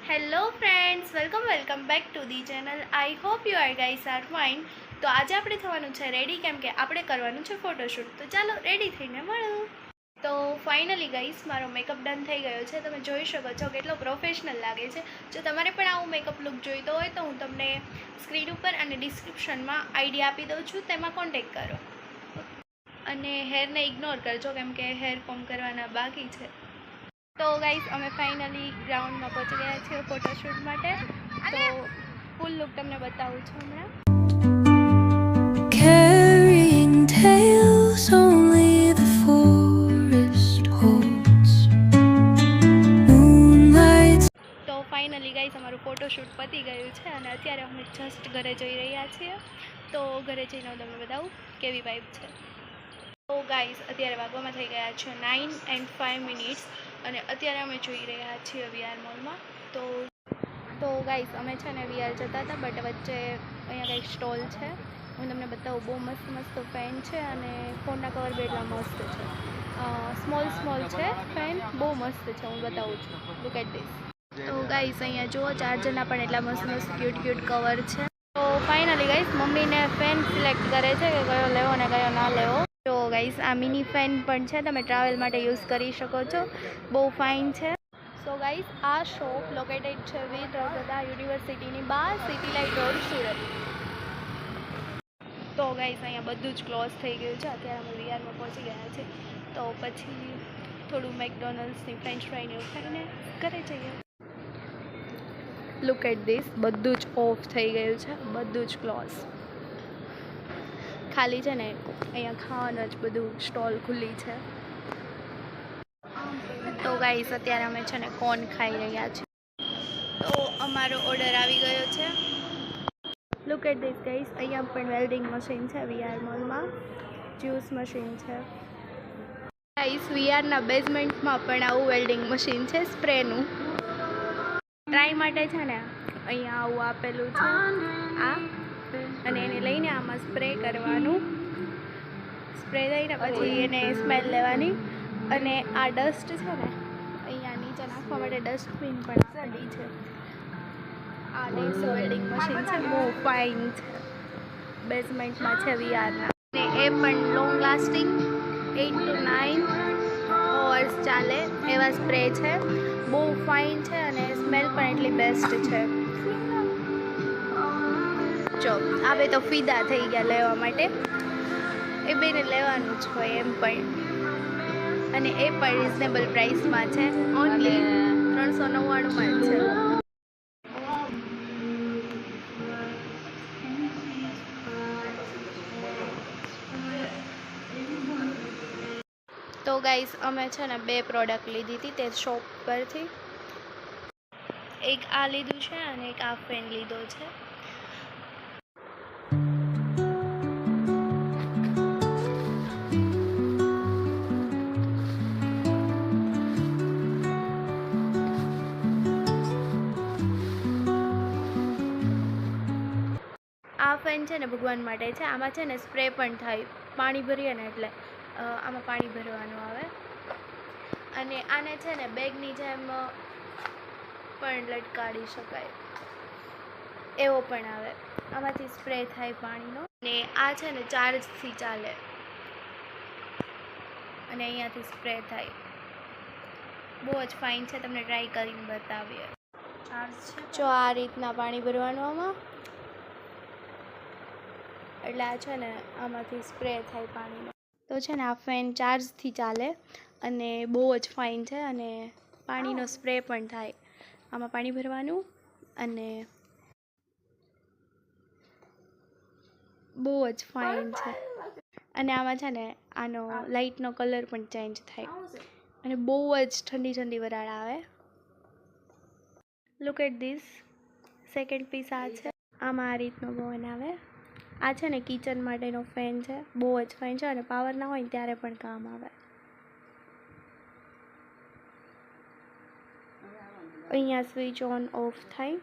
Hello friends, welcome back to the channel. I hope you are guys are fine. તો આજે આપણે થવાનું છે રેડી, કેમ કે આપણે કરવાનું છે ફોટોશૂટ. તો ચાલો રેડી થઈને મળો. તો ફાઇનલી ગાઈસ મારો મેકઅપ ડન થઈ ગયો છે. તમે જોઈ શકો છો કેટલો પ્રોફેશનલ લાગે છે. જો તમારે પણ આવું મેકઅપ લુક જોઈતો હોય તો હું તમને સ્ક્રીન ઉપર અને ડિસ્ક્રિપ્શનમાં આઈડી આપી દઉં છું, તેમાં કોન્ટેક કરો. અને હેરને ઇગ્નોર કરજો કેમ કે હેર ફોર્મ કરવાના બાકી છે. તો ગાઈસ અમે ફાઇનલી ગ્રાઉન્ડમાં પહોંચી ગયા છીએ ફોટોશૂટ માટે. તો ફૂલ લુક તમને બતાવું છું હમણાં. Carrying tales only the forest holds. Moonlight. તો ફાઇનલી ગાઈસ અમારું ફોટોશૂટ પતી ગયું છે અને અત્યારે અમે જસ્ટ ઘરે જઈ રહ્યા છીએ. તો ઘરે જઈને હું તમને બતાવું કેવી વાઇબ છે. તો ગાઈસ અત્યારે વાગવામાં થઈ ગયા છે 9:05 અને અત્યારે અમે જોઈ રહ્યા છીએ વીઆર મોલમાં. તો ગાઈસ અમે છે ને વીઆર જતા હતા, બટ વચ્ચે અહીંયા કંઈક સ્ટોલ છે. હું તમને બતાવું, બહુ મસ્ત મસ્ત ફેન છે અને ફોનના કવર બી એટલા મસ્ત છે. સ્મોલ છે ફેન, બહુ મસ્ત છે. હું બતાવું છું, લુક એટ ધીસ. તો ગાઈસ અહીંયા જુઓ, ચાર્જરના પણ એટલા મસ્ત મસ્ત ક્યુટ કવર છે. તો ફાઇનલી ગાઈસ મમ્મીને ફેન સિલેક્ટ કરે છે કે કયો લેવો ને કયો ના લેવો. તો ગાઈસ આ મિની ફેન પણ છે, તમે ટ્રાવેલ માટે યુઝ કરી શકો છો. બહુ ફાઇન છે. સો ગાઈસ આ શોપ લોકેટેડ છે વિદ્યાનગર યુનિવર્સિટીની બહાર, સિટી લાઇટ રોડ, સુરત. તો ગાઈસ અહીંયા બધું જ ક્લોઝ થઈ ગયું છે. અત્યારે અમે વીઆરમાં પહોંચી ગયા છે. તો પછી થોડું મેકડોનલ્ડ્સની ફ્રેન્ચ ફ્રાઈને એવું ખાઈને ઘરે જઈએ. લુક એટ ધીસ, બધું જ ઓફ થઈ ગયું છે, બધું જ ક્લોઝ. ખાલી છે ને અહીંયા ખાવાનું જ બધું સ્ટોલ ખુલ્લી છે. તો ગાઈસ અત્યારે અમે છે ને કોર્ન ખાઈ રહ્યા છીએ. તો અમારો ઓર્ડર આવી ગયો છે. લુક એટ ધીસ ગાઈસ, અહીંયા પણ વેલ્ડિંગ મશીન છે વીઆર મોલમાં, જ્યુસ મશીન છે. ગાઈસ વીઆરના બેઝમેન્ટમાં પણ આવું વેલ્ડિંગ મશીન છે સ્પ્રેનું. ટ્રાય માટે છે ને અહીંયા આવું આપેલું છે આ, અને એને લઈને આમાં સ્પ્રે કરવાનું. સ્પ્રે લઈને પછી એને સ્મેલ લેવાની. અને આ ડસ્ટ છે ને અહીંયા નીચે નાખવા માટે ડસ્ટબિન પણ આપેલી છે. આ ડેસો વેલ્ડિંગ મશીન છે, બહુ ફાઇન છે. બેઝમેન્ટમાં છે વીઆરના, અને એ પણ લોંગ લાસ્ટિંગ 8 to 9 hours ચાલે એવા સ્પ્રે છે. બહુ ફાઇન છે અને સ્મેલ પણ એટલી બેસ્ટ છે. જો આ બે તો ફીદા થઈ ગયા લેવા માટે. એ બેને લેવાનું જ હોય એમ પણ, અને એ પણ રિઝનેબલ પ્રાઇસમાં છે, ઓનલી 399માં જ છે. તો ગાઈસ અમે છે ને 2 પ્રોડક્ટ લીધી હતી તે શોપ પરથી. એક આ લીધું છે અને એક આ ફેન લીધો છે. આ ફેન છે ને ભગવાન માટે છે. આમાં છે ને સ્પ્રે પણ થાય, પાણી ભરીએ ને એટલે આમાં પાણી ભરવાનું આવે. અને આને છે ને બેગની જેમ પણ લટકાડી શકાય એવો પણ આવે. આમાંથી સ્પ્રે થાય પાણીનો, અને આ છે ને ચાર્જથી ચાલે અને અહીંયાથી સ્પ્રે થાય. બહુ જ ફાઇન છે, તમને ટ્રાય કરીને બતાવીએ. જો આ રીતના પાણી ભરવાનું આમાં, એટલે આ છે ને આમાંથી સ્પ્રે થાય પાણીનો. તો છે ને આ ફેન ચાર્જથી ચાલે અને બહુ જ ફાઇન છે, અને પાણીનો સ્પ્રે પણ થાય. આમાં પાણી ભરવાનું અને બહુ જ ફાઇન છે. અને આમાં છે ને આનો લાઇટનો કલર પણ ચેન્જ થાય અને બહુ જ ઠંડી વરાળ આવે. Look at this, second piece આ છે. આમાં આ રીતનો પવન આવે. આ છે ને કિચન માટેનો ફેન છે, બહુ જ ફાઇન છે અને પાવર ના હોય ને ત્યારે પણ કામ આવે. અહીંયા સ્વિચ ઓન ઓફ થાય.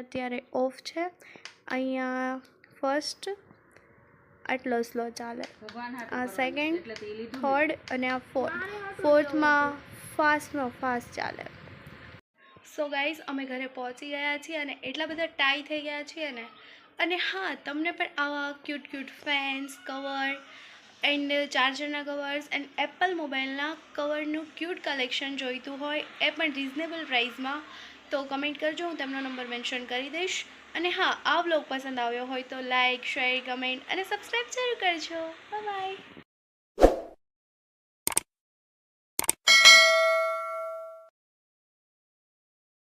અત્યારે ઓફ છે. અહીંયા ફર્સ્ટ આટલો સ્લો ચાલે, આ સેકન્ડ, થર્ડ અને આ ફોર્થમાં ફાસ્ટ ચાલે. સો ગાઈઝ અમે ઘરે પહોંચી ગયા છીએ અને એટલા બધા ટાઈ થઈ ગયા છીએ ને. અને હા, તમને પણ આવા ક્યુટ ફેન્સ કવર એન્ડ ચાર્જરના કવર્સ એન્ડ એપલ મોબાઈલના કવરનું ક્યુટ કલેક્શન જોઈતું હોય, એ પણ રિઝનેબલ પ્રાઇસમાં, તો કમેન્ટ કરજો, હું તેમનો નંબર મેન્શન કરી દઈશ. અને હા, આ વ્લોગ પસંદ આવ્યો હોય તો લાઇક, શેર, કમેન્ટ અને સબસ્ક્રાઈબ જરૂર કરજો. Bye bye.